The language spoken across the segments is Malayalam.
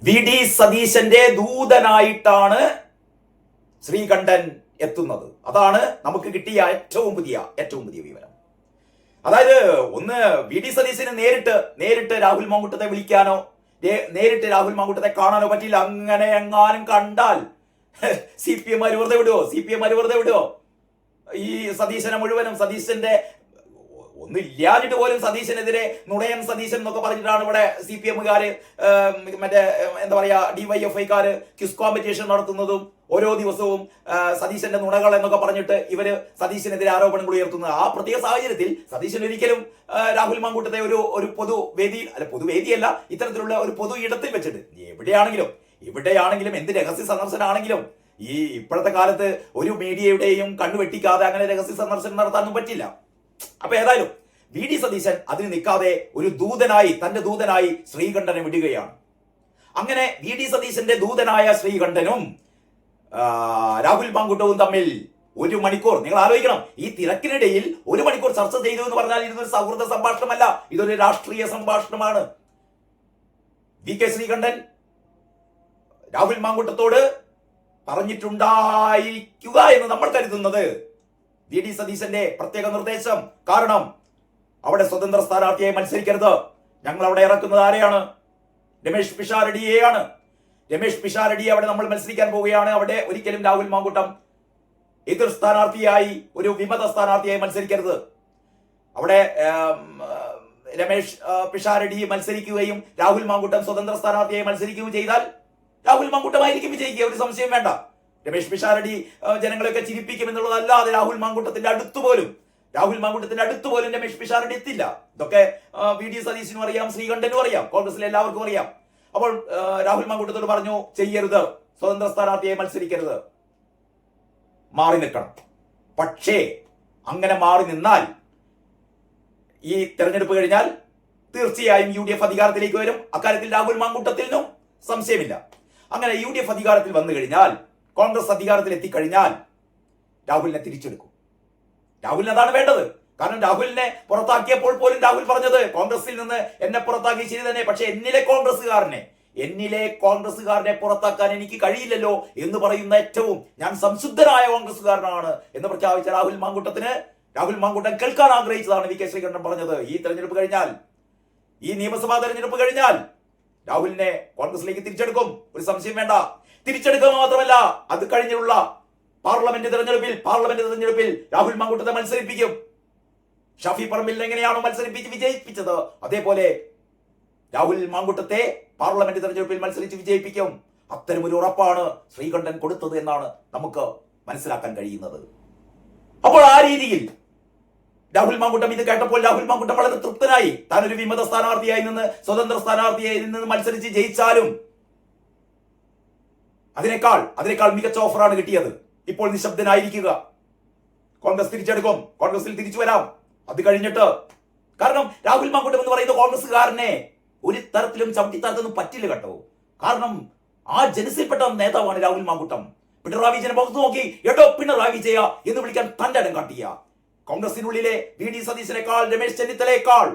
വി ഡി സതീശന്റെ ദൂതനായിട്ടാണ് ശ്രീകണ്ഠൻ എത്തുന്നത്. അതാണ് നമുക്ക് കിട്ടിയ ഏറ്റവും പുതിയ വിവരം. അതായത് ഒന്ന്, വി ഡി സതീശന് നേരിട്ട് രാഹുൽ മാങ്കൂട്ടത്തെ വിളിക്കാനോ നേരിട്ട് രാഹുൽ മാങ്കൂട്ടത്തെ കാണാനോ പറ്റില്ല. അങ്ങനെ എങ്ങാനും കണ്ടാൽ CPM വെറുതെ വിടുവോ? ഈ സതീശനെ മുഴുവനും, സതീശന്റെ ഒന്നില്ലാഞ്ഞിട്ട് പോലും സതീശനെതിരെ നുണയൻ സതീശൻ എന്നൊക്കെ പറഞ്ഞിട്ടാണ് ഇവിടെ CPM-കാര് മറ്റേ എന്താ പറയാ DYFI-കാര് ക്വിസ് കോമ്പറ്റീഷൻ നടത്തുന്നതും ഓരോ ദിവസവും സതീശന്റെ നുണകൾ എന്നൊക്കെ പറഞ്ഞിട്ട് ഇവര് സതീശനെതിരെ ആരോപണങ്ങൾ ഉയർത്തുന്നത്. ആ പ്രത്യേക സാഹചര്യത്തിൽ സതീശൻ ഒരിക്കലും രാഹുൽ മാങ്കൂട്ടത്തെ ഒരു പൊതുവേദിയല്ല, ഇത്തരത്തിലുള്ള ഒരു പൊതു ഇടത്തിൽ വെച്ചിട്ട് എവിടെയാണെങ്കിലും എന്ത് രഹസ്യ സന്ദർശനമാണെങ്കിലും ഈ ഇപ്പോഴത്തെ കാലത്ത് ഒരു മീഡിയയുടെയും കണ്ണു വെട്ടിക്കാതെ അങ്ങനെ രഹസ്യ സന്ദർശനം നടത്താനൊന്നും പറ്റില്ല. അപ്പൊ ഏതായാലും വി ഡി സതീശൻ അതിന് നിൽക്കാതെ തന്റെ ദൂതനായി ശ്രീകണ്ഠനെ വിടുകയാണ്. അങ്ങനെ വി ഡി സതീശന്റെ ദൂതനായ ശ്രീകണ്ഠനും രാഹുൽ മാങ്കൂട്ടവും തമ്മിൽ 1 മണിക്കൂർ, നിങ്ങൾ ആലോചിക്കണം, ഈ തിരക്കിനിടയിൽ 1 മണിക്കൂർ ചർച്ച ചെയ്തു എന്ന് പറഞ്ഞാൽ ഇതൊരു സൗഹൃദ സംഭാഷണമല്ല, ഇതൊരു രാഷ്ട്രീയ സംഭാഷണമാണ്. വി കെ ശ്രീകണ്ഠൻ രാഹുൽ മാങ്കൂട്ടത്തോട് പറഞ്ഞിട്ടുണ്ടായിരിക്കുക എന്ന് നമ്മൾ കരുതുന്നത് വി ഡി സതീശന്റെ പ്രത്യേക നിർദ്ദേശം. കാരണം അവിടെ സ്വതന്ത്ര സ്ഥാനാർത്ഥിയായി മത്സരിക്കരുത്, ഞങ്ങൾ അവിടെ ഇറക്കുന്നത് ആരെയാണ്? രമേശ് പിഷാരടിയെയാണ്. രമേശ് പിഷാരടി അവിടെ നമ്മൾ മത്സരിക്കാൻ പോവുകയാണ്. അവിടെ ഒരിക്കലും രാഹുൽ മാങ്കൂട്ടം എതിർ സ്ഥാനാർത്ഥിയായി, ഒരു വിമത സ്ഥാനാർത്ഥിയായി മത്സരിക്കരുത്. അവിടെ രമേശ് പിഷാരടി മത്സരിക്കുകയും രാഹുൽ മാങ്കൂട്ടം സ്വതന്ത്ര സ്ഥാനാർത്ഥിയായി മത്സരിക്കുകയും ചെയ്താൽ രാഹുൽ മാങ്കൂട്ടമായിരിക്കും വിജയിക്കുക, ഒരു സംശയം വേണ്ട. രമേശ് പിഷാരടി ജനങ്ങളെയൊക്കെ ചിരിപ്പിക്കും എന്നുള്ളതല്ലാതെ രാഹുൽ മാങ്കൂട്ടത്തിന്റെ അടുത്ത് പോലും രമേശ് പിഷാരടി എത്തില്ല. ഇതൊക്കെ വി ഡി സതീശനും അറിയാം, ശ്രീകണ്ഠനും അറിയാം, കോൺഗ്രസിലെ എല്ലാവർക്കും അറിയാം. അപ്പോൾ രാഹുൽ മാങ്കൂട്ടത്തോട് പറഞ്ഞു, ചെയ്യരുത്, സ്വതന്ത്ര സ്ഥാനാർത്ഥിയെ മത്സരിക്കരുത്, മാറി നിൽക്കണം. പക്ഷേ അങ്ങനെ മാറി നിന്നാൽ ഈ തെരഞ്ഞെടുപ്പ് കഴിഞ്ഞാൽ തീർച്ചയായും UDF അധികാരത്തിലേക്ക് വരും. അക്കാര്യത്തിൽ രാഹുൽ മാങ്കൂട്ടത്തിനും സംശയമില്ല. അങ്ങനെ UDF അധികാരത്തിൽ വന്നു കഴിഞ്ഞാൽ, കോൺഗ്രസ് അധികാരത്തിൽ എത്തിക്കഴിഞ്ഞാൽ രാഹുലിനെ തിരിച്ചെടുക്കും. രാഹുലിന് അതാണ് വേണ്ടത്. കാരണം രാഹുലിനെ പുറത്താക്കിയപ്പോൾ പോലും രാഹുൽ പറഞ്ഞത്, കോൺഗ്രസിൽ നിന്ന് എന്നെ പുറത്താക്കി ശരി തന്നെ, പക്ഷെ എന്നിലെ കോൺഗ്രസുകാരനെ പുറത്താക്കാൻ എനിക്ക് കഴിയില്ലല്ലോ എന്ന് പറയുന്ന ഏറ്റവും ഞാൻ സംശുദ്ധനായ കോൺഗ്രസുകാരനാണ് എന്ന് പ്രഖ്യാപിച്ച രാഹുൽ മാങ്കൂട്ടൻ കേൾക്കാൻ ആഗ്രഹിച്ചതാണ് വി കെ ശ്രീകണ്ഠൻ പറഞ്ഞത്. ഈ തെരഞ്ഞെടുപ്പ് കഴിഞ്ഞാൽ, ഈ നിയമസഭാ തെരഞ്ഞെടുപ്പ് കഴിഞ്ഞാൽ രാഹുലിനെ കോൺഗ്രസിലേക്ക് തിരിച്ചെടുക്കും, ഒരു സംശയം വേണ്ട. തിരിച്ചെടുക്കുക മാത്രമല്ല, അത് കഴിഞ്ഞുള്ള പാർലമെന്റ് തെരഞ്ഞെടുപ്പിൽ രാഹുൽ മാങ്കൂട്ടത്തെ മത്സരിപ്പിക്കും. ഷാഫി പറമ്പിലിനെ എങ്ങനെയാണോ മത്സരിപ്പിച്ച് വിജയിപ്പിച്ചത്, അതേപോലെ രാഹുൽ മാങ്കൂട്ടത്തെ പാർലമെന്റ് തെരഞ്ഞെടുപ്പിൽ മത്സരിച്ച് വിജയിപ്പിക്കും. അത്തരമൊരു ഉറപ്പാണ് ശ്രീകണ്ഠൻ കൊടുത്തത് എന്നാണ് നമുക്ക് മനസ്സിലാക്കാൻ കഴിയുന്നത്. അപ്പോൾ ആ രീതിയിൽ രാഹുൽ മാങ്കൂട്ടം ഇത് കേട്ടപ്പോൾ രാഹുൽ മാങ്കൂട്ടം വളരെ തൃപ്തനായി. താൻ ഒരു വിമത സ്ഥാനാർത്ഥിയായി നിന്ന്, സ്വതന്ത്ര സ്ഥാനാർത്ഥിയായി നിന്ന് മത്സരിച്ച് ജയിച്ചാലും അതിനേക്കാൾ മികച്ച ഓഫറാണ് കിട്ടിയത്. ഇപ്പോൾ നിശബ്ദനായിരിക്കുക, കോൺഗ്രസ് തിരിച്ചെടുക്കും, കോൺഗ്രസിൽ തിരിച്ചു വരാം. അത് കഴിഞ്ഞിട്ട്, കാരണം രാഹുൽ മാങ്കൂട്ടം എന്ന് പറയുന്ന കോൺഗ്രസ്സുകാരനെ ഒരു തരത്തിലും ചവിട്ടിത്താർത്തൊന്നും പറ്റില്ല കേട്ടോ. കാരണം ആ ജനസിൽപ്പെട്ട നേതാവാണ് രാഹുൽ മാങ്കൂട്ടം. പിണറായി വിജയനെ പുറത്തു നോക്കി എടോ പിണറായി വിജയ എന്ന് വിളിക്കാൻ തന്റെ ഇടം കാട്ടിയ, കോൺഗ്രസിനുള്ളിലെ വി ഡി സതീശനേക്കാൾ, രമേശ് ചെന്നിത്തലയേക്കാൾ,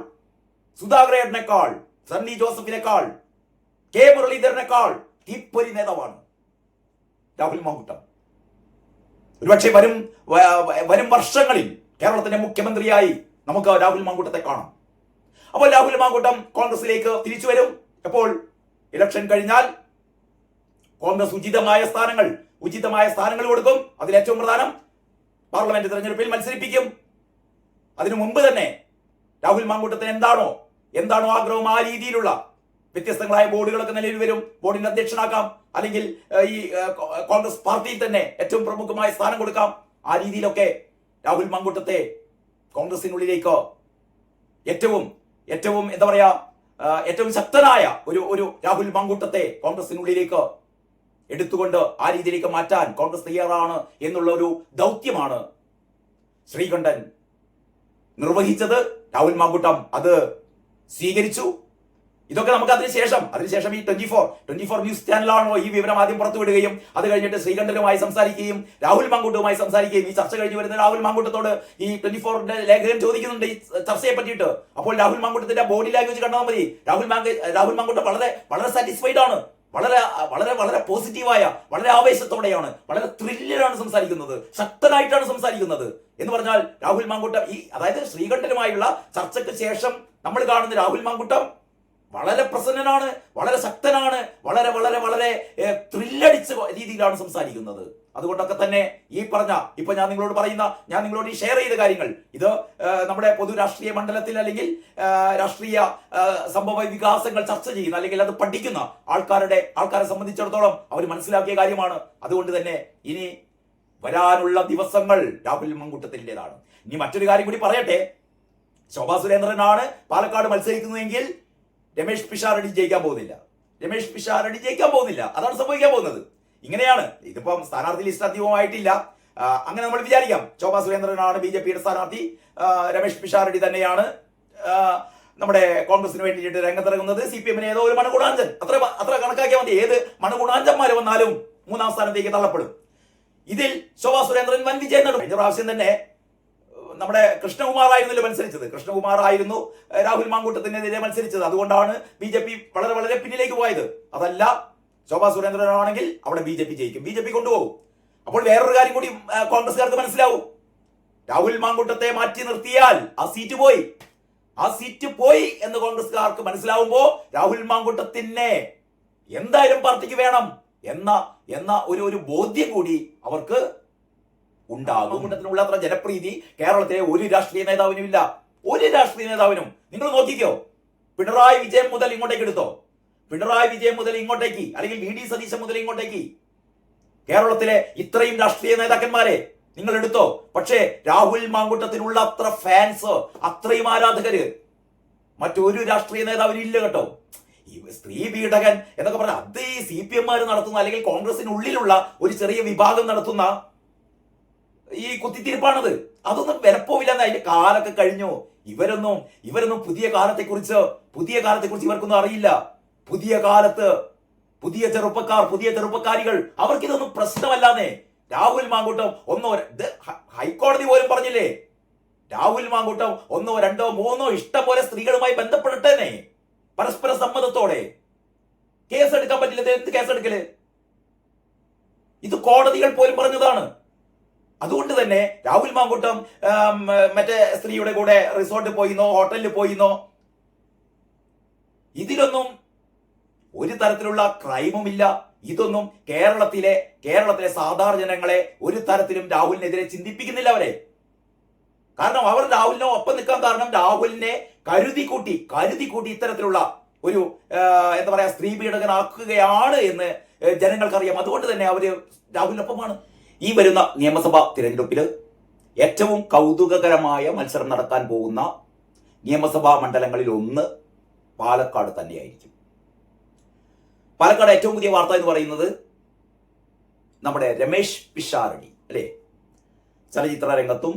സുധാകരേട്ടനേക്കാൾ, സണ്ണി ജോസഫിനേക്കാൾ, കെ മുരളീധരനേക്കാൾ തീപ്പൊരി നേതാവാണ് രാഹുൽ മാങ്കൂട്ടം. ഒരുപക്ഷെ വരും വർഷങ്ങളിൽ കേരളത്തിന്റെ മുഖ്യമന്ത്രിയായി നമുക്ക് രാഹുൽ മാങ്കൂട്ടത്തെ കാണാം. അപ്പോൾ രാഹുൽ മാങ്കൂട്ടം കോൺഗ്രസിലേക്ക് തിരിച്ചു വരും. എപ്പോൾ? ഇലക്ഷൻ കഴിഞ്ഞാൽ കോൺഗ്രസ് ഉചിതമായ സ്ഥാനങ്ങൾ കൊടുക്കും. അതിൽ ഏറ്റവും പ്രധാനം പാർലമെന്റ് തെരഞ്ഞെടുപ്പിൽ മത്സരിപ്പിക്കും. അതിനു മുമ്പ് തന്നെ രാഹുൽ മാങ്കൂട്ടത്തിന് എന്താണോ ആഗ്രഹം, ആ രീതിയിലുള്ള വ്യത്യസ്തങ്ങളായ ബോർഡുകളൊക്കെ നിലവിൽ വരും. ബോർഡിന്റെ അധ്യക്ഷനാക്കാം, അല്ലെങ്കിൽ ഈ കോൺഗ്രസ് പാർട്ടിയിൽ തന്നെ ഏറ്റവും പ്രമുഖമായ സ്ഥാനം കൊടുക്കാം. ആ രീതിയിലൊക്കെ രാഹുൽ മാങ്കൂട്ടത്തെ കോൺഗ്രസിനുള്ളിലേക്ക് ഏറ്റവും എന്താ പറയാ, ഏറ്റവും ശക്തനായ ഒരു രാഹുൽ മാങ്കൂട്ടത്തെ കോൺഗ്രസിനുള്ളിലേക്ക് എടുത്തുകൊണ്ട് ആ രീതിയിലേക്ക് മാറ്റാൻ കോൺഗ്രസ് തയ്യാറാണ് എന്നുള്ള ഒരു ദൗത്യമാണ് ശ്രീകണ്ഠൻ നിർവഹിച്ചത്. രാഹുൽ മാങ്കൂട്ടം അത് സ്വീകരിച്ചു. ഇതൊക്കെ നമുക്ക് അതിനുശേഷം ഈ 24 ന്യൂസ് ചാനലാണോ ഈ വിവരം ആദ്യം പുറത്തുവിടുകയും അത് കഴിഞ്ഞിട്ട് ശ്രീകണ്ഠനുമായി സംസാരിക്കുകയും രാഹുൽ മാങ്കൂട്ടവുമായി സംസാരിക്കുകയും ഈ ചർച്ച കഴിഞ്ഞ് വരുന്ന രാഹുൽ മാങ്കൂട്ടത്തോട് ഈ 24ന്റെ ലേഖകൻ ചോദിക്കുന്നുണ്ട് ഈ ചർച്ചയെ പറ്റിയിട്ട്. അപ്പോൾ രാഹുൽ മാങ്കൂട്ടത്തിന്റെ ബോഡി ലാംഗ്വേജ് കണ്ടാൽ മതി, രാഹുൽ മാങ്കൂട്ടം വളരെ വളരെ സാറ്റിസ്ഫൈഡ് ആണ്. വളരെ വളരെ വളരെ പോസിറ്റീവായ, വളരെ ആവേശത്തോടെയാണ്, വളരെ ത്രില്ലിലാണ് സംസാരിക്കുന്നത്, ശക്തനായിട്ടാണ് സംസാരിക്കുന്നത്. എന്ന് പറഞ്ഞാൽ രാഹുൽ മാങ്കൂട്ടം അതായത് ശ്രീകണ്ഠനുമായുള്ള ചർച്ചയ്ക്ക് ശേഷം നമ്മൾ കാണുന്ന രാഹുൽ മാങ്കൂട്ടം വളരെ പ്രസന്നനാണ്, വളരെ ശക്തനാണ്, വളരെ വളരെ വളരെ ത്രില്ലടിച്ച രീതിയിലാണ് സംസാരിക്കുന്നത്. അതുകൊണ്ടൊക്കെ തന്നെ ഈ പറഞ്ഞ ഇപ്പൊ ഞാൻ നിങ്ങളോട് ഷെയർ ചെയ്ത കാര്യങ്ങൾ ഇത് നമ്മുടെ പൊതു രാഷ്ട്രീയ മണ്ഡലത്തിൽ അല്ലെങ്കിൽ രാഷ്ട്രീയ സംഭവ വികാസങ്ങൾ ചർച്ച ചെയ്യുന്ന അല്ലെങ്കിൽ അത് പഠിക്കുന്ന ആൾക്കാരെ സംബന്ധിച്ചിടത്തോളം അവർ മനസ്സിലാക്കിയ കാര്യമാണ്. അതുകൊണ്ട് തന്നെ ഇനി വരാനുള്ള ദിവസങ്ങൾ രാഹുൽ മാങ്കൂട്ടത്തിൻ്റെതാണ്. ഇനി മറ്റൊരു കാര്യം കൂടി പറയട്ടെ. ശോഭാ സുരേന്ദ്രനാണ് പാലക്കാട് മത്സരിക്കുന്നതെങ്കിൽ രമേഷ് പിഷാരടി ജയിക്കാൻ പോകുന്നില്ല. അതാണ് സംഭവിക്കാൻ പോകുന്നത്. ഇങ്ങനെയാണ്. ഇതിപ്പം സ്ഥാനാർത്ഥി ലിസ്റ്റ് അന്തിമമായിട്ടില്ല. അങ്ങനെ നമ്മൾ വിചാരിക്കാം ശോഭാ സുരേന്ദ്രനാണ് BJPയുടെ സ്ഥാനാർത്ഥി, രമേഷ് പിഷാരടി തന്നെയാണ് നമ്മുടെ കോൺഗ്രസിന് വേണ്ടിയിട്ട് രംഗത്തിറങ്ങുന്നത്. CPM ഏതോ ഒരു മണഗുണാഞ്ചൻ, അത്ര കണക്കാക്കിയാൽ മതി. ഏത് മണഗുണാഞ്ചന്മാർ വന്നാലും 3ാം സ്ഥാനത്തേക്ക് തള്ളപ്പെടും. ഇതിൽ ശോഭാ സുരേന്ദ്രൻ വൻ വിജയം നേടും. കഴിഞ്ഞ പ്രാവശ്യം തന്നെ നമ്മുടെ കൃഷ്ണകുമാർ ആയിരുന്നു രാഹുൽ മാങ്കൂട്ടത്തിനെതിരെ മത്സരിച്ചത്. അതുകൊണ്ടാണ് BJP വളരെ വളരെ പിന്നിലേക്ക് പോയത്. അതല്ല, ശോഭാ സുരേന്ദ്രനാണെങ്കിൽ അവിടെ BJP ജയിക്കും, BJP കൊണ്ടുപോകും. അപ്പോൾ വേറൊരു കാര്യം കൂടി കോൺഗ്രസ്സുകാർക്ക് മനസ്സിലാവും. രാഹുൽ മാങ്കൂട്ടത്തെ മാറ്റി നിർത്തിയാൽ ആ സീറ്റ് പോയി എന്ന് കോൺഗ്രസ്സുകാർക്ക് മനസ്സിലാവുമ്പോ രാഹുൽ മാങ്കൂട്ടത്തിനെ എന്തായാലും പാർട്ടിക്ക് വേണം എന്ന ഒരു ബോധ്യം കൂടി അവർക്ക് ഉണ്ടാകും. കൂട്ടത്തിനുള്ള അത്ര ജനപ്രീതി കേരളത്തിലെ ഒരു രാഷ്ട്രീയ നേതാവിനും ഇല്ല. നിങ്ങൾ നോക്കിക്കോ. പിണറായി വിജയൻ മുതൽ ഇങ്ങോട്ടേക്ക് എടുത്തോ, അല്ലെങ്കിൽ VD സതീശൻ മുതൽ ഇങ്ങോട്ടേക്ക് കേരളത്തിലെ ഇത്രയും രാഷ്ട്രീയ നേതാക്കന്മാരെ നിങ്ങൾ എടുത്തോ. പക്ഷേ രാഹുൽ മാങ്കൂട്ടത്തിനുള്ള അത്ര ഫാൻസ്, അത്രയും ആരാധകര് മറ്റൊരു രാഷ്ട്രീയ നേതാവിനും ഇല്ല കേട്ടോ. ഈ സ്ത്രീ പീഡകൻ എന്നൊക്കെ പറഞ്ഞാൽ അത് ഈ CPM നടത്തുന്ന അല്ലെങ്കിൽ കോൺഗ്രസിനുള്ളിലുള്ള ഒരു ചെറിയ വിഭാഗം നടത്തുന്ന ഈ കുത്തിത്തിരിപ്പാണത്. അതൊന്നും വിലപ്പോവില്ല. അതിന്റെ കാലൊക്കെ കഴിഞ്ഞു. ഇവരൊന്നും പുതിയ കാലത്തെക്കുറിച്ച് ഇവർക്കൊന്നും അറിയില്ല. പുതിയ കാലത്ത് പുതിയ ചെറുപ്പക്കാരികൾ അവർക്കിതൊന്നും പ്രശ്നമല്ലാന്നേ. രാഹുൽ മാങ്കൂട്ടം ഹൈക്കോടതി പോലും പറഞ്ഞില്ലേ, രാഹുൽ മാങ്കൂട്ടം 1, 2, 3 ഇഷ്ടം പോലെ സ്ത്രീകളുമായി ബന്ധപ്പെടട്ടേനെ പരസ്പര സമ്മതത്തോടെ. കേസെടുക്കാൻ പറ്റില്ല. എന്ത് കേസെടുക്കല്? ഇത് കോടതികൾ പോലും പറഞ്ഞതാണ്. അതുകൊണ്ട് തന്നെ രാഹുൽ മാങ്കൂട്ടം മറ്റേ സ്ത്രീയുടെ കൂടെ റിസോർട്ടിൽ പോയിന്നോ ഹോട്ടലിൽ പോയിന്നോ ഇതിലൊന്നും ഒരു തരത്തിലുള്ള ക്രൈമും ഇല്ല. ഇതൊന്നും കേരളത്തിലെ സാധാരണ ജനങ്ങളെ ഒരു തരത്തിലും രാഹുലിനെതിരെ ചിന്തിപ്പിക്കുന്നില്ല അവരെ. കാരണം അവർ രാഹുലിനെ ഒപ്പം നിൽക്കാൻ കാരണം രാഹുലിനെ കരുതി കൂട്ടി ഇത്തരത്തിലുള്ള ഒരു എന്താ പറയാ സ്ത്രീ പീഡകനാക്കുകയാണ് എന്ന് ജനങ്ങൾക്കറിയാം. അതുകൊണ്ട് തന്നെ അവര് രാഹുലിനൊപ്പമാണ്. ഈ വരുന്ന നിയമസഭാ തിരഞ്ഞെടുപ്പിൽ ഏറ്റവും കൗതുകകരമായ മത്സരം നടക്കാൻ പോകുന്ന നിയമസഭാ മണ്ഡലങ്ങളിൽ ഒന്ന് പാലക്കാട് തന്നെയായിരിക്കും. പാലക്കാട് ഏറ്റവും പുതിയ വാർത്ത എന്ന് പറയുന്നത് നമ്മുടെ രമേഷ് പിഷാരടി അല്ലേ, ചലച്ചിത്ര രംഗത്തും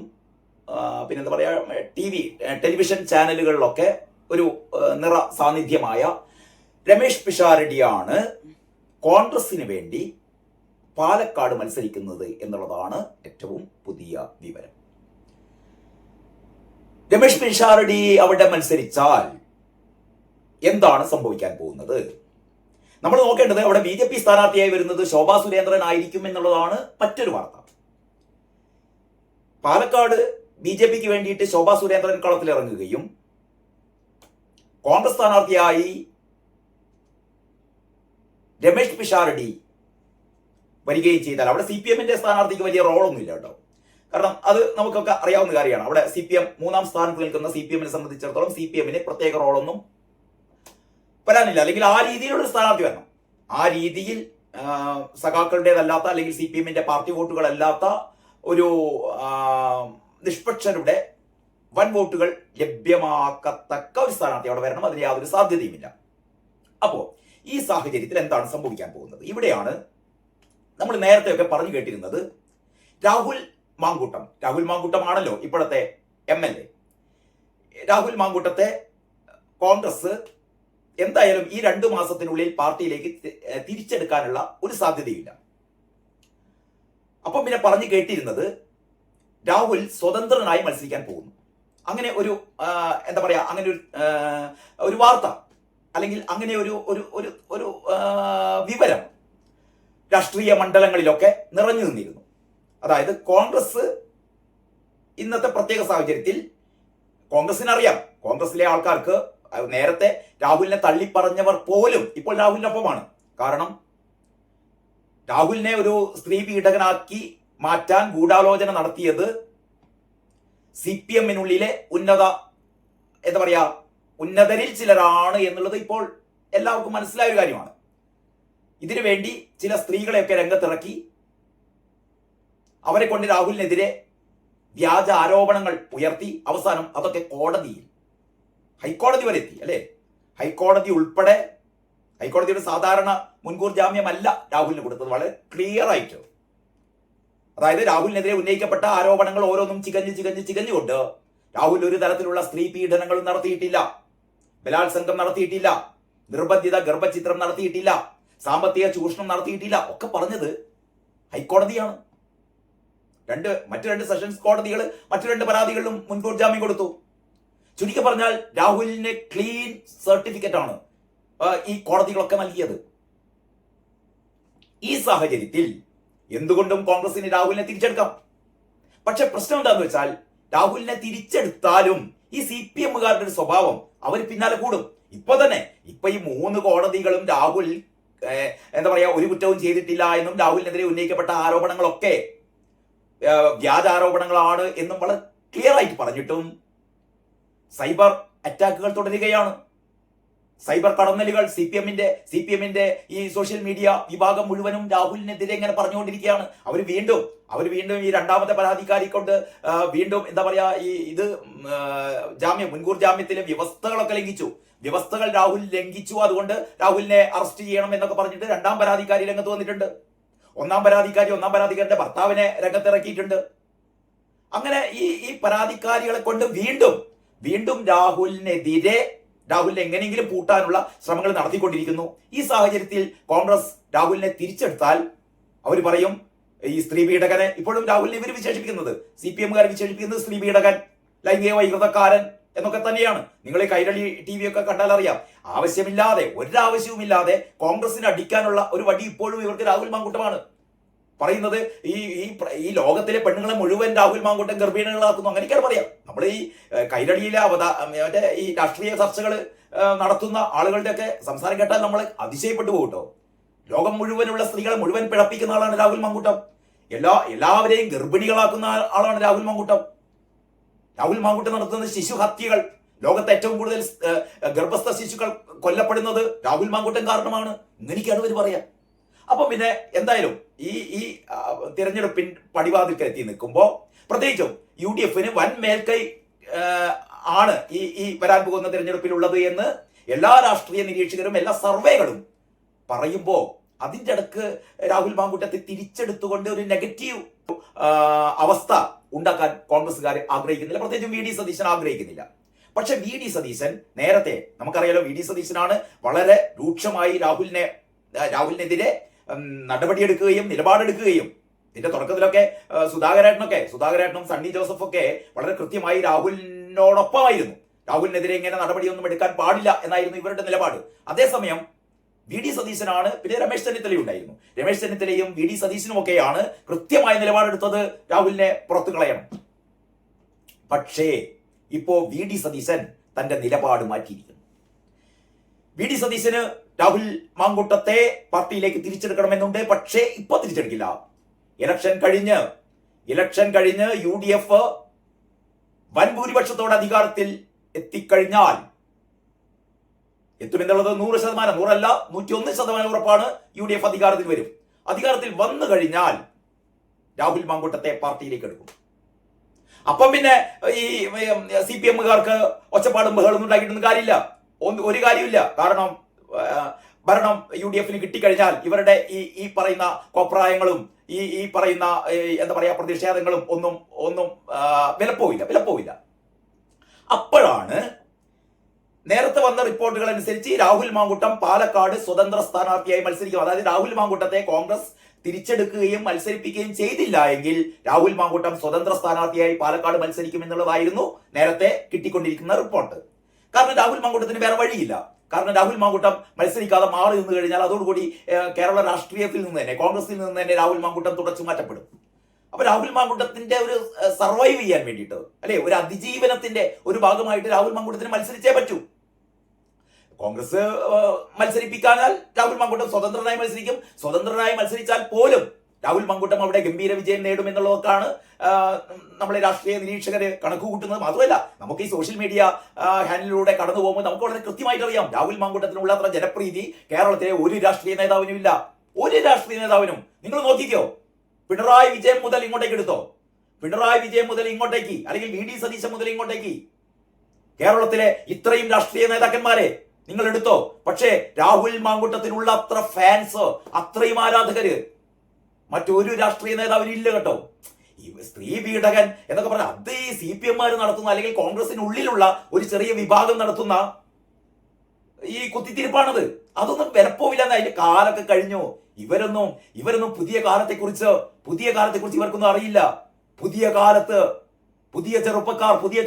പിന്നെന്താ പറയാ ടെലിവിഷൻ ചാനലുകളിലൊക്കെ ഒരു നിറ സാന്നിധ്യമായ രമേഷ് പിഷാരടിയാണ് കോൺഗ്രസിന് വേണ്ടി പാലക്കാട് മത്സരിക്കുന്നത് എന്നുള്ളതാണ് ഏറ്റവും പുതിയ വിവരം. രമേഷ് പിഷാരടി അവിടെ മത്സരിച്ചാൽ എന്താണ് സംഭവിക്കാൻ പോകുന്നത്? നമ്മൾ നോക്കേണ്ടത് അവിടെ BJP സ്ഥാനാർത്ഥിയായി വരുന്നത് ശോഭാ സുരേന്ദ്രൻ ആയിരിക്കും എന്നുള്ളതാണ് മറ്റൊരു വാർത്ത. പാലക്കാട് BJPക്ക് വേണ്ടിയിട്ട് ശോഭാ സുരേന്ദ്രൻ കളത്തിലിറങ്ങുകയും കോൺഗ്രസ് സ്ഥാനാർത്ഥിയായി രമേഷ് പിഷാരടി വരികയും ചെയ്താൽ അവിടെ CPMന്റെ സ്ഥാനാർത്ഥിക്ക് വലിയ റോളൊന്നുമില്ല കേട്ടോ. കാരണം അത് നമുക്കൊക്കെ അറിയാവുന്ന കാര്യമാണ്. അവിടെ CPM 3ാം സ്ഥാനത്ത് നിൽക്കുന്ന CPMനെ സംബന്ധിച്ചിടത്തോളം CPMന് പ്രത്യേക റോളൊന്നും വരാനില്ല. അല്ലെങ്കിൽ ആ രീതിയിലുള്ള സ്ഥാനാർത്ഥി വരണം. ആ രീതിയിൽ സഖാക്കളുടേതല്ലാത്ത അല്ലെങ്കിൽ CPMന്റെ പാർട്ടി വോട്ടുകളല്ലാത്ത ഒരു നിഷ്പക്ഷരുടെ വൻ വോട്ടുകൾ ലഭ്യമാക്കത്തക്ക ഒരു സ്ഥാനാർത്ഥി അവിടെ വരണം. അതിന് യാതൊരു സാധ്യതയുമില്ല. അപ്പോ ഈ സാഹചര്യത്തിൽ എന്താണ് സംഭവിക്കാൻ പോകുന്നത്? ഇവിടെയാണ് നമ്മൾ നേരത്തെയൊക്കെ പറഞ്ഞു കേട്ടിരുന്നത് രാഹുൽ മാങ്കൂട്ടമാണല്ലോ ഇപ്പോഴത്തെ MLA. രാഹുൽ മാങ്കൂട്ടത്തെ കോൺഗ്രസ് എന്തായാലും ഈ 2 മാസത്തിനുള്ളിൽ പാർട്ടിയിലേക്ക് തിരിച്ചെടുക്കാനുള്ള ഒരു സാധ്യതയില്ല. അപ്പം പിന്നെ പറഞ്ഞു കേട്ടിരുന്നത് രാഹുൽ സ്വതന്ത്രനായി മത്സരിക്കാൻ പോകുന്നു. അങ്ങനെ ഒരു എന്താ പറയാ അങ്ങനെ ഒരു വാർത്ത അല്ലെങ്കിൽ അങ്ങനെ ഒരു വിവരം രാഷ്ട്രീയ മണ്ഡലങ്ങളിലൊക്കെ നിറഞ്ഞു നിന്നിരുന്നു. അതായത് കോൺഗ്രസ് ഇന്നത്തെ പ്രത്യേക സാഹചര്യത്തിൽ കോൺഗ്രസിനറിയാം, കോൺഗ്രസിലെ ആൾക്കാർക്ക് നേരത്തെ രാഹുലിനെ തള്ളിപ്പറഞ്ഞവർ പോലും ഇപ്പോൾ രാഹുലിനൊപ്പമാണ്. കാരണം രാഹുലിനെ ഒരു സ്ത്രീ പീഡകനാക്കി മാറ്റാൻ ഗൂഢാലോചന നടത്തിയത് CPM-നുള്ളിലെ ഉന്നതരിൽ ചിലരാണ് എന്നുള്ളത് ഇപ്പോൾ എല്ലാവർക്കും മനസ്സിലായ ഒരു കാര്യമാണ്. ഇതിനു വേണ്ടി ചില സ്ത്രീകളെയൊക്കെ രംഗത്തിറക്കി അവരെ കൊണ്ട് രാഹുലിനെതിരെ വ്യാജ ആരോപണങ്ങൾ ഉയർത്തി അവസാനം അതൊക്കെ ഹൈക്കോടതി വരെ എത്തി അല്ലെ. ഹൈക്കോടതി ഉൾപ്പെടെ, ഹൈക്കോടതിയുടെ സാധാരണ മുൻകൂർ ജാമ്യമല്ല രാഹുലിന് കൊടുത്തത്, വളരെ ക്ലിയർ ആയിട്ട്. അതായത് രാഹുലിനെതിരെ ഉന്നയിക്കപ്പെട്ട ആരോപണങ്ങൾ ഓരോന്നും ചികഞ്ഞുകൊണ്ട് രാഹുൽ ഒരു തരത്തിലുള്ള സ്ത്രീ പീഡനങ്ങളും നടത്തിയിട്ടില്ല, ബലാത്സംഗം നടത്തിയിട്ടില്ല, നിർബന്ധിത ഗർഭചിത്രം നടത്തിയിട്ടില്ല, സാമ്പത്തിക ചൂഷണം നടത്തിയിട്ടില്ല, ഒക്കെ പറഞ്ഞത് ഹൈക്കോടതിയാണ്. മറ്റു രണ്ട് സെഷൻസ് കോടതികൾ മറ്റു രണ്ട് പരാതികളിലും മുൻകൂർ ജാമ്യം കൊടുത്തു. ചുരുക്കി പറഞ്ഞാൽ രാഹുലിന് ക്ലീൻ സർട്ടിഫിക്കറ്റ് ആണ് ഈ കോടതികളൊക്കെ നൽകിയത്. ഈ സാഹചര്യത്തിൽ എന്തുകൊണ്ടും കോൺഗ്രസിന് രാഹുലിനെ തിരിച്ചെടുക്കാം. പക്ഷെ പ്രശ്നം എന്താണെന്ന് വെച്ചാൽ രാഹുലിനെ തിരിച്ചെടുത്താലും ഈ CPM-കാരുടെ ഒരു സ്വഭാവം അവർ പിന്നാലെ കൂടും. ഇപ്പൊ ഈ 3 കോടതികളും രാഹുൽ ഒരു കുറ്റവും ചെയ്തിട്ടില്ല എന്നും രാഹുലിനെതിരെ ഉന്നയിക്കപ്പെട്ട ആരോപണങ്ങളൊക്കെ വ്യാജ ആരോപണങ്ങളാണ് എന്നും വളരെ ക്ലിയർ ആയിട്ട് പറഞ്ഞിട്ടും സൈബർ അറ്റാക്കുകൾ തുടരുകയാണ്. സൈബർ കടന്നലുകൾ CPM-ന്റെ ഈ സോഷ്യൽ മീഡിയ വിഭാഗം മുഴുവനും രാഹുലിനെതിരെ ഇങ്ങനെ പറഞ്ഞുകൊണ്ടിരിക്കുകയാണ്. അവർ വീണ്ടും ഈ രണ്ടാമത്തെ പരാതിക്കാരി കൊണ്ട് വീണ്ടും മുൻകൂർ ജാമ്യത്തിലെ വ്യവസ്ഥകളൊക്കെ ലംഘിച്ചു. വ്യവസ്ഥകൾ രാഹുൽ ലംഘിച്ചു, അതുകൊണ്ട് രാഹുലിനെ അറസ്റ്റ് ചെയ്യണം എന്നൊക്കെ പറഞ്ഞിട്ട് രണ്ടാം പരാതിക്കാരി രംഗത്ത് വന്നിട്ടുണ്ട്. ഒന്നാം പരാതിക്കാരുടെ ഭർത്താവിനെ രംഗത്തിറക്കിയിട്ടുണ്ട്. അങ്ങനെ ഈ പരാതിക്കാരികളെ കൊണ്ട് വീണ്ടും രാഹുലിനെ എങ്ങനെയെങ്കിലും പൂട്ടാനുള്ള ശ്രമങ്ങൾ നടത്തിക്കൊണ്ടിരിക്കുന്നു. ഈ സാഹചര്യത്തിൽ കോൺഗ്രസ് രാഹുലിനെ തിരിച്ചെടുത്താൽ അവർ പറയും ഈ സ്ത്രീ പീഡകനെ, ഇപ്പോഴും രാഹുലിനെ ഇവർ വിശേഷിപ്പിക്കുന്നത്, CPM-കാർ വിശേഷിപ്പിക്കുന്നത് സ്ത്രീ പീഡകൻ, ലൈംഗിക വൈകൃതക്കാരൻ എന്നൊക്കെ തന്നെയാണ്. നിങ്ങൾ ഈ കൈരളി TV ഒക്കെ കണ്ടാൽ അറിയാം. ഒരാവശ്യവുമില്ലാതെ കോൺഗ്രസിന് അടിക്കാനുള്ള ഒരു വടി ഇപ്പോഴും ഇവർക്ക് രാഹുൽ മാങ്കൂട്ടമാണ് പറയുന്നത്. ഈ ലോകത്തിലെ പെണ്ണുങ്ങളെ മുഴുവൻ രാഹുൽ മാങ്കൂട്ടം ഗർഭിണികളാക്കുന്നു, അങ്ങനെയൊക്കെയാണ് പറയാം. നമ്മൾ ഈ കൈരളിയിലെ ഈ രാഷ്ട്രീയ ചർച്ചകൾ നടത്തുന്ന ആളുകളുടെ ഒക്കെ സംസാരം കേട്ടാൽ നമ്മൾ അതിശയപ്പെട്ടു പോകും. ലോകം മുഴുവനുള്ള സ്ത്രീകളെ മുഴുവൻ പിഴപ്പിക്കുന്ന ആളാണ് രാഹുൽ മാങ്കൂട്ടം. എല്ലാവരെയും ഗർഭിണികളാക്കുന്ന ആളാണ് രാഹുൽ മാങ്കൂട്ടം. രാഹുൽ മാങ്കൂട്ടം നടത്തുന്ന ശിശുഹത്യകൾ, ലോകത്തെ ഏറ്റവും കൂടുതൽ ഗർഭസ്ഥ ശിശുക്കൾ കൊല്ലപ്പെടുന്നത് രാഹുൽ മാങ്കൂട്ടം കാരണമാണ്. ഇങ്ങനെയൊക്കെയാണ് ഇവർ പറയാം. അപ്പം പിന്നെ എന്തായാലും ഈ തിരഞ്ഞെടുപ്പിൻ പടിവാതിൽക്ക് എത്തി നിൽക്കുമ്പോൾ പ്രത്യേകിച്ചും UDF-ന് വൻ മേൽക്കൈ ആണ് ഈ വരാൻ പോകുന്ന തിരഞ്ഞെടുപ്പിലുള്ളത് എന്ന് എല്ലാ രാഷ്ട്രീയ നിരീക്ഷകരും എല്ലാ സർവേകളും പറയുമ്പോൾ അതിൻ്റെ ഇടക്ക് രാഹുൽ മാങ്കൂട്ടത്തെ തിരിച്ചെടുത്തുകൊണ്ട് ഒരു നെഗറ്റീവ് അവസ്ഥ ഉണ്ടാക്കാൻ കോൺഗ്രസ്സുകാർ ആഗ്രഹിക്കുന്നില്ല, പ്രത്യേകിച്ചും VD സതീശൻ ആഗ്രഹിക്കുന്നില്ല. പക്ഷെ VD സതീശൻ നേരത്തെ നമുക്കറിയാലോ, VD സതീശനാണ് വളരെ രൂക്ഷമായി രാഹുലിനെതിരെ നടപടിയെടുക്കുകയും നിലപാടെടുക്കുകയും ഇതിന്റെ തുടക്കത്തിലൊക്കെ സുധാകരേട്ടനും സണ്ണി ജോസഫൊക്കെ വളരെ കൃത്യമായി രാഹുലിനോടൊപ്പമായിരുന്നു. രാഹുലിനെതിരെ ഇങ്ങനെ നടപടിയൊന്നും എടുക്കാൻ പാടില്ല എന്നായിരുന്നു ഇവരുടെ നിലപാട്. അതേസമയം VD സതീശനാണ്, പിന്നെ രമേശ് ചെന്നിത്തലയുണ്ടായിരുന്നു. രമേശ് ചെന്നിത്തലയും VD സതീശനും ഒക്കെയാണ് കൃത്യമായ നിലപാടെടുത്തത്, രാഹുലിനെ പുറത്തു കളയണം. പക്ഷേ ഇപ്പോ VD സതീശൻ തന്റെ നിലപാട് മാറ്റിയിരിക്കുന്നു. VD സതീശന് രാഹുൽ മാങ്കൂട്ടത്തെ പാർട്ടിയിലേക്ക് തിരിച്ചെടുക്കണമെന്നുണ്ട്. പക്ഷേ ഇപ്പൊ തിരിച്ചെടുക്കില്ല. ഇലക്ഷൻ കഴിഞ്ഞ് UDF വൻ ഭൂരിപക്ഷത്തോടെ അധികാരത്തിൽ എത്തിക്കഴിഞ്ഞാൽ, എത്തുമെന്നുള്ളത് 100%, 100% 101% ഉറപ്പാണ്. UDF അധികാരത്തിൽ വരും. അധികാരത്തിൽ വന്നു കഴിഞ്ഞാൽ രാഹുൽ മാങ്കൂട്ടത്തെ പാർട്ടിയിലേക്ക് എടുക്കും. അപ്പം പിന്നെ ഈ CPM-കാർക്ക് ഒച്ചപ്പാടും ബഹളൊന്നും ഉണ്ടാക്കിയിട്ടൊന്നും കാര്യമില്ല, ഒരു കാര്യമില്ല. കാരണം ഭരണം UDF-ന് കിട്ടിക്കഴിഞ്ഞാൽ ഇവരുടെ ഈ പറയുന്ന കോപ്രായങ്ങളും ഈ പറയുന്ന പ്രതിഷേധങ്ങളും ഒന്നും വിലപ്പോവില്ല. അപ്പോഴാണ് നേരത്തെ വന്ന റിപ്പോർട്ടുകൾ അനുസരിച്ച് രാഹുൽ മാങ്കൂട്ടം പാലക്കാട് സ്വതന്ത്ര സ്ഥാനാർത്ഥിയായി മത്സരിക്കും. അതായത് രാഹുൽ മാങ്കൂട്ടത്തെ കോൺഗ്രസ് തിരിച്ചെടുക്കുകയും മത്സരിപ്പിക്കുകയും ചെയ്തില്ല എങ്കിൽ രാഹുൽ മാങ്കൂട്ടം സ്വതന്ത്ര സ്ഥാനാർത്ഥിയായി പാലക്കാട് മത്സരിക്കും എന്നുള്ളതായിരുന്നു നേരത്തെ കിട്ടിക്കൊണ്ടിരിക്കുന്ന റിപ്പോർട്ട്. കാരണം രാഹുൽ മാങ്കൂട്ടത്തിന് വേറെ വഴിയില്ല. കാരണം രാഹുൽ മാങ്കൂട്ടം മത്സരിക്കാതെ മാറി നിന്ന് കഴിഞ്ഞാൽ അതോടുകൂടി കേരള രാഷ്ട്രീയത്തിൽ നിന്ന് തന്നെ, കോൺഗ്രസിൽ നിന്ന് തന്നെ രാഹുൽ മാങ്കൂട്ടം തുടച്ചു മാറ്റപ്പെടും. അപ്പൊ രാഹുൽ മാങ്കൂട്ടത്തിന്റെ ഒരു സർവൈവ് ചെയ്യാൻ വേണ്ടിയിട്ട്, അല്ലെ, ഒരു അതിജീവനത്തിന്റെ ഒരു ഭാഗമായിട്ട് രാഹുൽ മാങ്കൂട്ടത്തിന് മത്സരിച്ചേ പറ്റൂ. കോൺഗ്രസ് മത്സരിപ്പിക്കാനാൽ രാഹുൽ മാങ്കൂട്ടം സ്വതന്ത്രനായി മത്സരിക്കും. സ്വതന്ത്രനായി മത്സരിച്ചാൽ പോലും രാഹുൽ മാങ്കൂട്ടം അവിടെ ഗംഭീര വിജയം നേടും എന്നുള്ളതൊക്കെയാണ് നമ്മളെ രാഷ്ട്രീയ നിരീക്ഷകര് കണക്ക് കൂട്ടുന്നത്. മാത്രമല്ല, നമുക്ക് ഈ സോഷ്യൽ മീഡിയ ഹാൻഡിലൂടെ കടന്നു പോകുമ്പോൾ നമുക്ക് വളരെ കൃത്യമായിട്ട് അറിയാം, രാഹുൽ മാങ്കൂട്ടത്തിനുള്ള അത്ര ജനപ്രീതി കേരളത്തിലെ ഒരു രാഷ്ട്രീയ നേതാവിനും ഇല്ല. ഒരു രാഷ്ട്രീയ നേതാവിനും. നിങ്ങൾ നോക്കിക്കോ, പിണറായി വിജയൻ മുതൽ ഇങ്ങോട്ടേക്ക് എടുത്തോ, പിണറായി വിജയൻ മുതൽ ഇങ്ങോട്ടേക്ക്, അല്ലെങ്കിൽ വി ഡി സതീശൻ മുതൽ ഇങ്ങോട്ടേക്ക്, കേരളത്തിലെ ഇത്രയും രാഷ്ട്രീയ നേതാക്കന്മാരെ നിങ്ങൾ എടുത്തോ. പക്ഷേ രാഹുൽ മാങ്കൂട്ടത്തിനുള്ള അത്ര ഫാൻസ്, അത്രയും ആരാധകര് മറ്റൊരു രാഷ്ട്രീയ നേതാവിന് ഇല്ല കേട്ടോ. ഈ സ്ത്രീ പീഡകൻ എന്നൊക്കെ പറഞ്ഞാൽ അത് ഈ CPM-മാര് നടത്തുന്ന, അല്ലെങ്കിൽ കോൺഗ്രസിനുള്ളിലുള്ള ഒരു ചെറിയ വിഭാഗം നടത്തുന്ന ഈ കുത്തിത്തിരിപ്പാണത്. അതൊന്നും വിലപ്പോവില്ല. അതിന്റെ കാലൊക്കെ കഴിഞ്ഞു. ഇവരൊന്നും പുതിയ കാലത്തെക്കുറിച്ച് ഇവർക്കൊന്നും അറിയില്ല. പുതിയ കാലത്ത് പുതിയ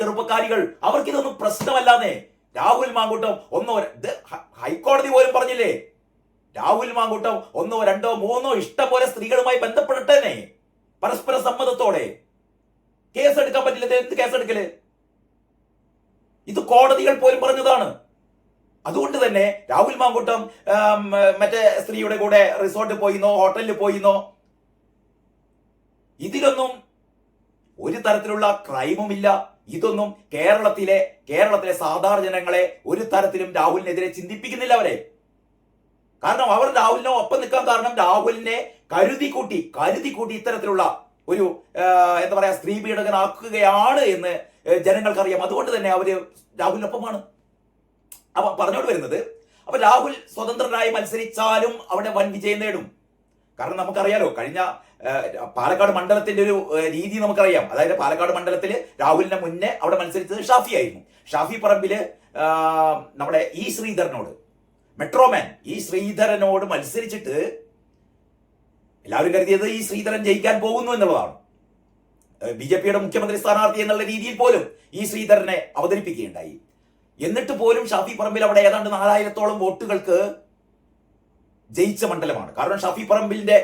ചെറുപ്പക്കാരികൾ അവർക്കിതൊന്നും പ്രശ്നമല്ലാന്നേ. രാഹുൽ മാങ്കൂട്ടം ഹൈക്കോടതി പോലും പറഞ്ഞില്ലേ, രാഹുൽ മാങ്കൂട്ടം 1, 2, 3 ഇഷ്ടം പോലെ സ്ത്രീകളുമായി ബന്ധപ്പെടട്ടേനെ, പരസ്പര സമ്മതത്തോടെ. കേസെടുക്കാൻ പറ്റില്ല. എന്ത് കേസെടുക്കല്? ഇത് കോടതികൾ പോലും പറഞ്ഞതാണ്. അതുകൊണ്ട് തന്നെ രാഹുൽ മാങ്കൂട്ടം മറ്റേ സ്ത്രീയുടെ കൂടെ റിസോർട്ടിൽ പോയിന്നോ, ഹോട്ടലിൽ പോയിന്നോ, ഇതിലൊന്നും ഒരു തരത്തിലുള്ള ക്രൈമും ഇല്ല. ഇതൊന്നും കേരളത്തിലെ സാധാരണ ജനങ്ങളെ ഒരു തരത്തിലും രാഹുലിനെതിരെ ചിന്തിപ്പിക്കുന്നില്ല അവരെ. കാരണം അവർ രാഹുലിനെ ഒപ്പം നിൽക്കാൻ കാരണം രാഹുലിനെ കരുതി കൂട്ടി ഇത്തരത്തിലുള്ള ഒരു എന്താ പറയാ സ്ത്രീ പീഡകനാക്കുകയാണ് എന്ന് ജനങ്ങൾക്കറിയാം. അതുകൊണ്ട് തന്നെ അവര് രാഹുലിനൊപ്പമാണ്. അപ്പൊ പറഞ്ഞോട് വരുന്നത്, അപ്പൊ രാഹുൽ സ്വതന്ത്രനായി മത്സരിച്ചാലും അവിടെ വൻ വിജയം നേടും. കാരണം നമുക്കറിയാലോ, കഴിഞ്ഞ പാലക്കാട് മണ്ഡലത്തിന്റെ ഒരു രീതി നമുക്കറിയാം. അതായത് പാലക്കാട് മണ്ഡലത്തിൽ രാഹുലിന്റെ മുന്നേ അവിടെ മത്സരിച്ചത് ഷാഫി ആയിരുന്നു. ഷാഫി പറമ്പില് നമ്മുടെ ഈ ശ്രീധരനോട്, മെട്രോമാൻ ഈ ശ്രീധരനോട് മത്സരിച്ചിട്ട് എല്ലാവരും കരുതിയത് ഈ ശ്രീധരൻ ജയിക്കാൻ പോകുന്നു എന്നുള്ളതാണ്. BJP-യുടെ മുഖ്യമന്ത്രി സ്ഥാനാർത്ഥി എന്നുള്ള രീതിയിൽ പോലും ഈ ശ്രീധരനെ അവതരിപ്പിക്കുകയുണ്ടായി. എന്നിട്ട് പോലും ഷാഫി പറമ്പിൽ അവിടെ ഏതാണ്ട് 4000-ഓളം വോട്ടുകൾക്ക് ജയിച്ച മണ്ഡലമാണ്. കാരണം ഷാഫി പറമ്പിലിന്റെ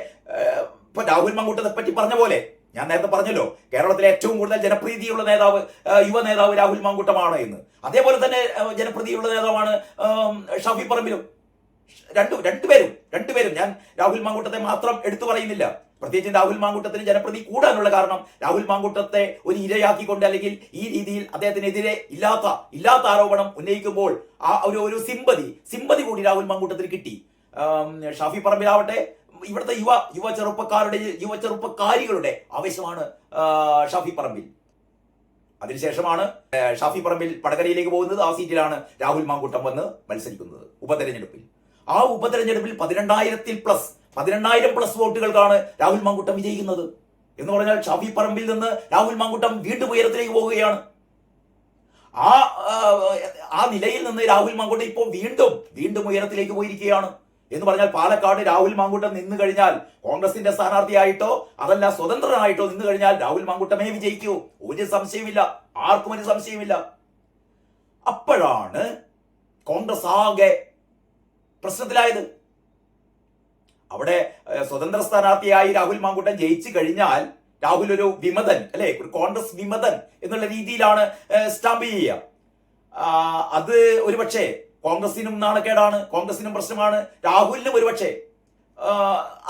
ഇപ്പൊ രാഹുൽ മാങ്കൂട്ടത്തെ പറ്റി പറഞ്ഞ പോലെ ഞാൻ നേരത്തെ പറഞ്ഞല്ലോ, കേരളത്തിലെ ഏറ്റവും കൂടുതൽ ജനപ്രീതിയുള്ള നേതാവ്, യുവ നേതാവ് രാഹുൽ മാങ്കൂട്ടമാണ് എന്ന്. അതേപോലെ തന്നെ ജനപ്രീതിയുള്ള നേതാവാണ് ഷാഫി പറമ്പിലും. രണ്ടുപേരും ഞാൻ രാഹുൽ മാങ്കൂട്ടത്തെ മാത്രം എടുത്തു പറയുന്നില്ല. പ്രത്യേകിച്ച് രാഹുൽ മാങ്കൂട്ടത്തിന് ജനപ്രീതി കൂടാനുള്ള കാരണം രാഹുൽ മാങ്കൂട്ടത്തെ ഒരു ഇരയാക്കിക്കൊണ്ട്, അല്ലെങ്കിൽ ഈ രീതിയിൽ അദ്ദേഹത്തിനെതിരെ ഇല്ലാത്ത ആരോപണം ഉന്നയിക്കുമ്പോൾ ആ ഒരു സിമ്പതി കൂടി രാഹുൽ മാങ്കൂട്ടത്തിന് കിട്ടി. ഷാഫി പറമ്പിലാവട്ടെ, ഇവിടുത്തെ യുവ ചെറുപ്പക്കാരികളുടെ ആവേശമാണ് ഷാഫി പറമ്പിൽ. അതിനുശേഷമാണ് ഷാഫി പറമ്പിൽ വടകരയിലേക്ക് പോകുന്നത്. ആ സീറ്റിലാണ് രാഹുൽ മാങ്കൂട്ടം വന്ന് മത്സരിക്കുന്നത് ഉപതെരഞ്ഞെടുപ്പിൽ. ആ ഉപതെരഞ്ഞെടുപ്പിൽ 12,000+ വോട്ടുകൾക്കാണ് രാഹുൽ മാങ്കൂട്ടം വിജയിക്കുന്നത്. എന്ന് പറഞ്ഞാൽ ഷാഫി പറമ്പിൽ നിന്ന് രാഹുൽ മാങ്കൂട്ടം വീണ്ടും ഉയരത്തിലേക്ക് പോവുകയാണ്. ആ നിലയിൽ നിന്ന് രാഹുൽ മാങ്കൂട്ടം ഇപ്പോൾ വീണ്ടും ഉയരത്തിലേക്ക് പോയിരിക്കുകയാണ്. എന്ന് പറഞ്ഞാൽ പാലക്കാട് രാഹുൽ മാങ്കൂട്ടം നിന്ന് കഴിഞ്ഞാൽ, കോൺഗ്രസിന്റെ സ്ഥാനാർത്ഥിയായിട്ടോ അതല്ല സ്വതന്ത്രനായിട്ടോ നിന്ന് കഴിഞ്ഞാൽ രാഹുൽ മാങ്കൂട്ടമേ വിജയിക്കൂ. ഒരു സംശയമില്ല, ആർക്കും ഒരു സംശയമില്ല. അപ്പോഴാണ് കോൺഗ്രസ് ആകെ പ്രശ്നത്തിലായത്. അവിടെ സ്വതന്ത്ര സ്ഥാനാർത്ഥിയായി രാഹുൽ മാങ്കൂട്ടം ജയിച്ചു കഴിഞ്ഞാൽ രാഹുൽ ഒരു വിമതൻ, അല്ലെ, ഒരു കോൺഗ്രസ് വിമതൻ എന്നുള്ള രീതിയിലാണ് സ്റ്റാമ്പ് ചെയ്യുക. അത് ഒരുപക്ഷെ കോൺഗ്രസിനും നാണക്കേടാണ്, കോൺഗ്രസിനും പ്രശ്നമാണ്, രാഹുലിനും ഒരുപക്ഷെ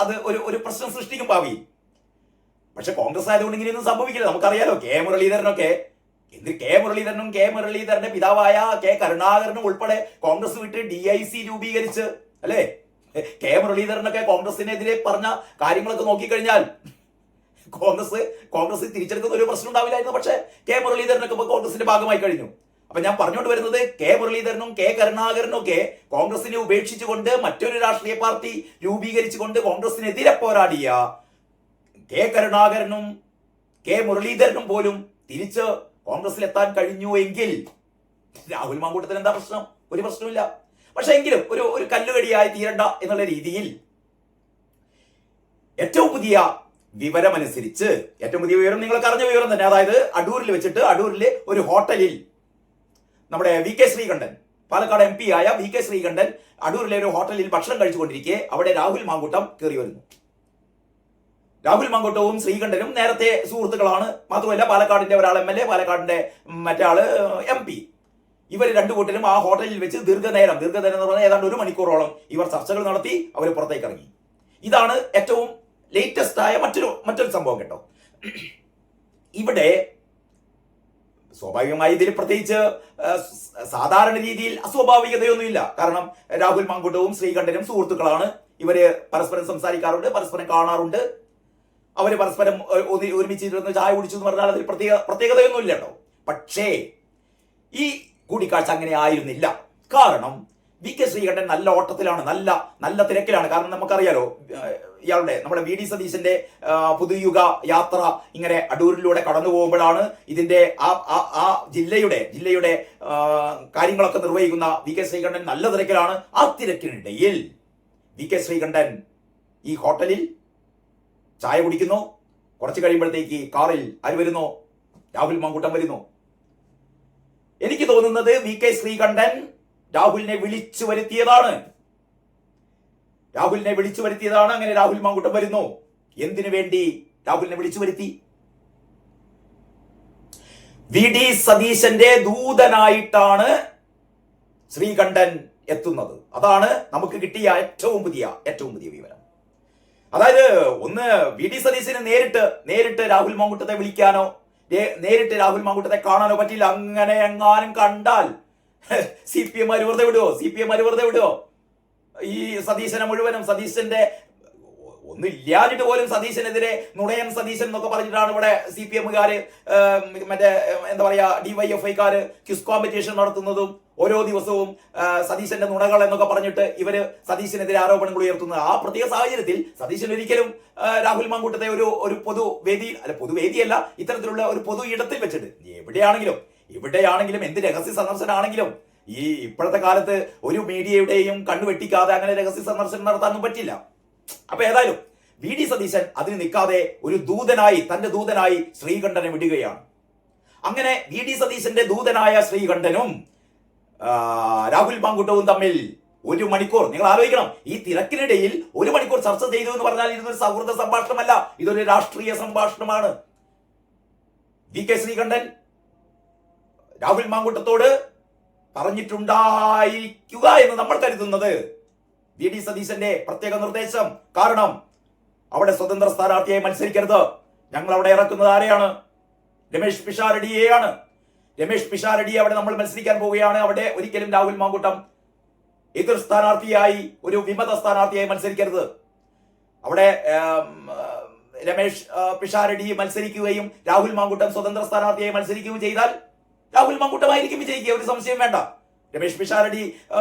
അത് ഒരു പ്രശ്നം സൃഷ്ടിക്കും ഭാവിയിൽ. പക്ഷെ കോൺഗ്രസ് ആയതുകൊണ്ട് ഇങ്ങനെയൊന്നും സംഭവിക്കില്ല. നമുക്കറിയാലോ, കെ മുരളീധരന്റെ പിതാവായ കെ കരുണാകരനും ഉൾപ്പെടെ കോൺഗ്രസ് വിട്ട് DIC രൂപീകരിച്ച്, അല്ലെ, കെ മുരളീധരനൊക്കെ കോൺഗ്രസിനെതിരെ പറഞ്ഞ കാര്യങ്ങളൊക്കെ നോക്കിക്കഴിഞ്ഞാൽ കോൺഗ്രസ് തിരിച്ചെടുക്കുന്ന ഒരു പ്രശ്നം ഉണ്ടാവില്ലായിരുന്നു. പക്ഷെ കെ മുരളീധരനൊക്കെ കോൺഗ്രസിന്റെ ഭാഗമായി കഴിഞ്ഞു. അപ്പൊ ഞാൻ പറഞ്ഞുകൊണ്ട് വരുന്നത്, കെ മുരളീധരനും കെ കരുണാകരനും ഒക്കെ കോൺഗ്രസിനെ ഉപേക്ഷിച്ചുകൊണ്ട് മറ്റൊരു രാഷ്ട്രീയ പാർട്ടി രൂപീകരിച്ചുകൊണ്ട് കോൺഗ്രസിനെതിരെ പോരാടിയ കെ കരുണാകരനും കെ മുരളീധരനും പോലും തിരിച്ച് കോൺഗ്രസിൽ എത്താൻ കഴിഞ്ഞു എങ്കിൽ രാഹുൽ മാങ്കൂട്ടത്തിന് എന്താ പ്രശ്നം? ഒരു പ്രശ്നമില്ല. പക്ഷെ എങ്കിലും ഒരു കല്ലുകടിയായി തീരണ്ട എന്നുള്ള രീതിയിൽ ഏറ്റവും പുതിയ വിവരമനുസരിച്ച്, ഏറ്റവും പുതിയ വിവരം നിങ്ങൾക്ക് അറിഞ്ഞ വിവരം തന്നെ, അതായത് അടൂരിൽ ഒരു ഹോട്ടലിൽ നമ്മുടെ VK ശ്രീകണ്ഠൻ പാലക്കാട് MP ആയ VK ശ്രീകണ്ഠൻ അടൂരിലെ ഒരു ഹോട്ടലിൽ ഭക്ഷണം കഴിച്ചുകൊണ്ടിരിക്കെ അവിടെ രാഹുൽ മാങ്കൂട്ടം കയറി വരുന്നു. രാഹുൽ മാങ്കൂട്ടവും ശ്രീകണ്ഠനും നേരത്തെ സുഹൃത്തുക്കളാണ്. മാത്രമല്ല പാലക്കാടിന്റെ ഒരാൾ MLA, പാലക്കാടിന്റെ മറ്റേ ആള് MP. ഇവർ രണ്ടു കൂട്ടരും ആ ഹോട്ടലിൽ വെച്ച് ദീർഘനേരം എന്ന് പറഞ്ഞാൽ ഏതാണ്ട് 1 മണിക്കൂറോളം ഇവർ ചർച്ചകൾ നടത്തി. അവർ പുറത്തേക്ക് ഇറങ്ങി. ഇതാണ് ഏറ്റവും ലേറ്റസ്റ്റ് ആയ മറ്റൊരു സംഭവം കേട്ടോ. ഇവിടെ സ്വാഭാവികമായി ഇതിൽ പ്രത്യേകിച്ച് സാധാരണ രീതിയിൽ അസ്വാഭാവികതയൊന്നുമില്ല. കാരണം രാഹുൽ മാങ്കൂട്ടവും ശ്രീകണ്ഠനും സുഹൃത്തുക്കളാണ്. ഇവര് പരസ്പരം സംസാരിക്കാറുണ്ട്, പരസ്പരം കാണാറുണ്ട്. അവര് പരസ്പരം ഒരുമിച്ചിരുന്ന് ചായ കുടിച്ചു എന്ന് പറഞ്ഞാൽ അതിൽ പ്രത്യേകതയൊന്നുമില്ല കേട്ടോ. പക്ഷേ ഈ കൂടിക്കാഴ്ച അങ്ങനെ ആയിരുന്നില്ല. കാരണം VK ശ്രീകണ്ഠൻ നല്ല ഓട്ടത്തിലാണ്, നല്ല തിരക്കിലാണ്. കാരണം നമുക്കറിയാലോ, ഇയാളുടെ നമ്മുടെ VD സതീശന്റെ പുതുയുഗ യാത്ര ഇങ്ങനെ അടൂരിലൂടെ കടന്നു പോകുമ്പോഴാണ് ഇതിന്റെ ആ ജില്ലയുടെ കാര്യങ്ങളൊക്കെ നിർവഹിക്കുന്ന VK ശ്രീകണ്ഠൻ നല്ല തിരക്കിലാണ്. ആ തിരക്കിനിടയിൽ VK ശ്രീകണ്ഠൻ ഈ ഹോട്ടലിൽ ചായ കുടിക്കുന്നു. കുറച്ച് കഴിയുമ്പോഴത്തേക്ക് കാറിൽ ആര് വരുന്നു? രാഹുൽ മാങ്കൂട്ടം വരുന്നു. എനിക്ക് തോന്നുന്നത് VK ശ്രീകണ്ഠൻ രാഹുലിനെ വിളിച്ചു വരുത്തിയതാണ്. അങ്ങനെ രാഹുൽ മാങ്കൂട്ടം വരുന്നു. എന്തിനു വേണ്ടി രാഹുലിനെ വിളിച്ചു വരുത്തി? VD സതീശന്റെ ദൂതനായിട്ടാണ് ശ്രീകണ്ഠൻ എത്തുന്നത്. അതാണ് നമുക്ക് കിട്ടിയ ഏറ്റവും പുതിയ വിവരം. അതായത് ഒന്ന് VD സതീശന് നേരിട്ട് രാഹുൽ മാങ്കൂട്ടത്തെ വിളിക്കാനോ നേരിട്ട് രാഹുൽ മാങ്കൂട്ടത്തെ കാണാനോ പറ്റില്ല. അങ്ങനെ എങ്ങാനും കണ്ടാൽ CPM വെറുതെ വിടുവോ? ഈ സതീശനെ മുഴുവനും, സതീശന്റെ ഒന്നില്ലാഞ്ഞിട്ട് പോലും സതീശനെതിരെ നുണയൻ സതീശൻ എന്നൊക്കെ പറഞ്ഞിട്ടാണ് ഇവിടെ CPM-കാര് മറ്റേ എന്താ പറയാ DYFI-കാര് ക്വിസ് കോമ്പറ്റീഷൻ നടത്തുന്നതും ഓരോ ദിവസവും സതീശന്റെ നുണകൾ എന്നൊക്കെ പറഞ്ഞിട്ട് ഇവര് സതീശനെതിരെ ആരോപണങ്ങൾ ഉയർത്തുന്നത്. ആ പ്രത്യേക സാഹചര്യത്തിൽ സതീശൻ ഒരിക്കലും രാഹുൽ മാങ്കൂട്ടത്തെ ഒരു പൊതുവേദിയല്ല, ഇത്തരത്തിലുള്ള ഒരു പൊതു ഇടത്തിൽ വെച്ചിട്ട് എവിടെയാണെങ്കിലും എന്ത് രഹസ്യ സന്ദർശനമാണെങ്കിലും ഈ ഇപ്പോഴത്തെ കാലത്ത് ഒരു മീഡിയയുടെയും കണ്ണു വെട്ടിക്കാതെ അങ്ങനെ രഹസ്യ സന്ദർശനം നടത്താനൊന്നും പറ്റില്ല. അപ്പൊ ഏതായാലും VD സതീശൻ അതിന് നിൽക്കാതെ തന്റെ ദൂതനായി ശ്രീകണ്ഠനെ വിടുകയാണ്. അങ്ങനെ VD സതീശന്റെ ദൂതനായ ശ്രീകണ്ഠനും രാഹുൽ മാങ്കൂട്ടവും തമ്മിൽ 1 മണിക്കൂർ, നിങ്ങൾ ആലോചിക്കണം, ഈ തിരക്കിനിടയിൽ 1 മണിക്കൂർ ചർച്ച ചെയ്തു എന്ന് പറഞ്ഞാൽ ഇതൊരു സൗഹൃദ സംഭാഷണമല്ല, ഇതൊരു രാഷ്ട്രീയ സംഭാഷണമാണ്. VK ശ്രീകണ്ഠൻ രാഹുൽ മാങ്കൂട്ടത്തോട് പറഞ്ഞിട്ടുണ്ടായിരിക്കുക എന്ന് നമ്മൾ കരുതുന്നത് VD സതീശന്റെ പ്രത്യേക നിർദ്ദേശം. കാരണം അവിടെ സ്വതന്ത്ര സ്ഥാനാർത്ഥിയായി മത്സരിക്കരുത്. ഞങ്ങൾ അവിടെ ഇറക്കുന്നത് ആരെയാണ്? രമേശ് പിഷാരടിയെയാണ്. രമേശ് പിഷാരടി അവിടെ നമ്മൾ മത്സരിക്കാൻ പോവുകയാണ്. അവിടെ ഒരിക്കലും രാഹുൽ മാങ്കൂട്ടം എതിർ സ്ഥാനാർത്ഥിയായി, ഒരു വിമത സ്ഥാനാർത്ഥിയായി മത്സരിക്കരുത്. അവിടെ രമേശ് പിഷാരടി മത്സരിക്കുകയും രാഹുൽ മാങ്കൂട്ടം സ്വതന്ത്ര സ്ഥാനാർത്ഥിയായി മത്സരിക്കുകയും ചെയ്താൽ രാഹുൽ മാങ്കൂട്ടമായിരിക്കും വിജയിക്കുക, ഒരു സംശയം വേണ്ട. രമേശ് പിഷാരടി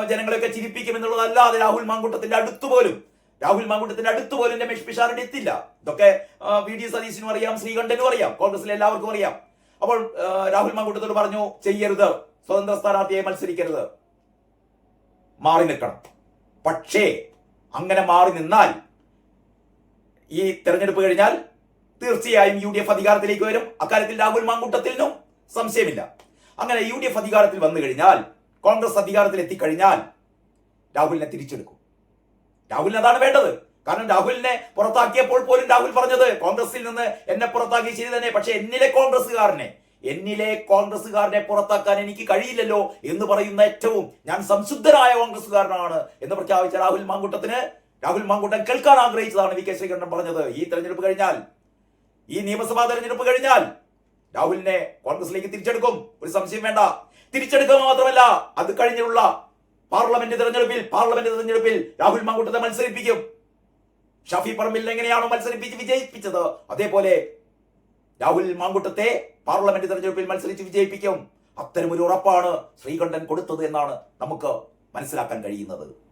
ജനങ്ങളെയൊക്കെ ചിരിപ്പിക്കും എന്നുള്ളതല്ലാതെ രാഹുൽ മാങ്കൂട്ടത്തിന്റെ അടുത്ത് പോലും രമേശ് പിഷാരടി എത്തില്ല. ഇതൊക്കെ VD സതീശനും അറിയാം, ശ്രീകണ്ഠനും അറിയാം, കോൺഗ്രസിലെ എല്ലാവർക്കും അറിയാം. അപ്പോൾ രാഹുൽ മാങ്കൂട്ടത്തോട് പറഞ്ഞു, ചെയ്യരുത്, സ്വതന്ത്ര സ്ഥാനാർത്ഥിയായി മത്സരിക്കരുത്, മാറി നിൽക്കണം. പക്ഷേ അങ്ങനെ മാറി നിന്നാൽ ഈ തെരഞ്ഞെടുപ്പ് കഴിഞ്ഞാൽ തീർച്ചയായും UDF അധികാരത്തിലേക്ക് വരും. അക്കാര്യത്തിൽ രാഹുൽ മാങ്കൂട്ടത്തിനും സംശയമില്ല. അങ്ങനെ UDF അധികാരത്തിൽ വന്നു കഴിഞ്ഞാൽ, കോൺഗ്രസ് അധികാരത്തിൽ എത്തിക്കഴിഞ്ഞാൽ രാഹുലിനെ തിരിച്ചെടുക്കും. രാഹുലിന് അതാണ് വേണ്ടത്. കാരണം രാഹുലിനെ പുറത്താക്കിയപ്പോൾ പോലും രാഹുൽ പറഞ്ഞത്, കോൺഗ്രസിൽ നിന്ന് എന്നെ പുറത്താക്കി ശരി തന്നെ, പക്ഷെ എന്നിലെ കോൺഗ്രസുകാരനെ പുറത്താക്കാൻ എനിക്ക് കഴിയില്ലല്ലോ എന്ന് പറയുന്ന ഞാൻ സംശുദ്ധനായ കോൺഗ്രസുകാരനാണ് എന്ന് പ്രഖ്യാപിച്ച രാഹുൽ മാങ്കൂട്ടൻ കേൾക്കാൻ ആഗ്രഹിച്ചതാണ് VK ശ്രീകണ്ഠൻ പറഞ്ഞത്. ഈ തെരഞ്ഞെടുപ്പ് കഴിഞ്ഞാൽ, ഈ നിയമസഭാ തെരഞ്ഞെടുപ്പ് കഴിഞ്ഞാൽ രാഹുലിനെ കോൺഗ്രസിലേക്ക് തിരിച്ചെടുക്കും, ഒരു സംശയം വേണ്ട. തിരിച്ചെടുക്കുക മാത്രമല്ല, അത് കഴിഞ്ഞുള്ള പാർലമെന്റ് തെരഞ്ഞെടുപ്പിൽ രാഹുൽ മാങ്കൂട്ടത്തെ മത്സരിപ്പിക്കും. ഷഫി പറമ്പിൽ എങ്ങനെയാണോ മത്സരിപ്പിച്ച് വിജയിപ്പിച്ചത്, അതേപോലെ രാഹുൽ മാങ്കൂട്ടത്തെ പാർലമെന്റ് തെരഞ്ഞെടുപ്പിൽ മത്സരിച്ച് വിജയിപ്പിക്കും. അത്തരമൊരു ഉറപ്പാണ് ശ്രീകണ്ഠൻ കൊടുത്തത് എന്നാണ് നമുക്ക് മനസ്സിലാക്കാൻ കഴിയുന്നത്.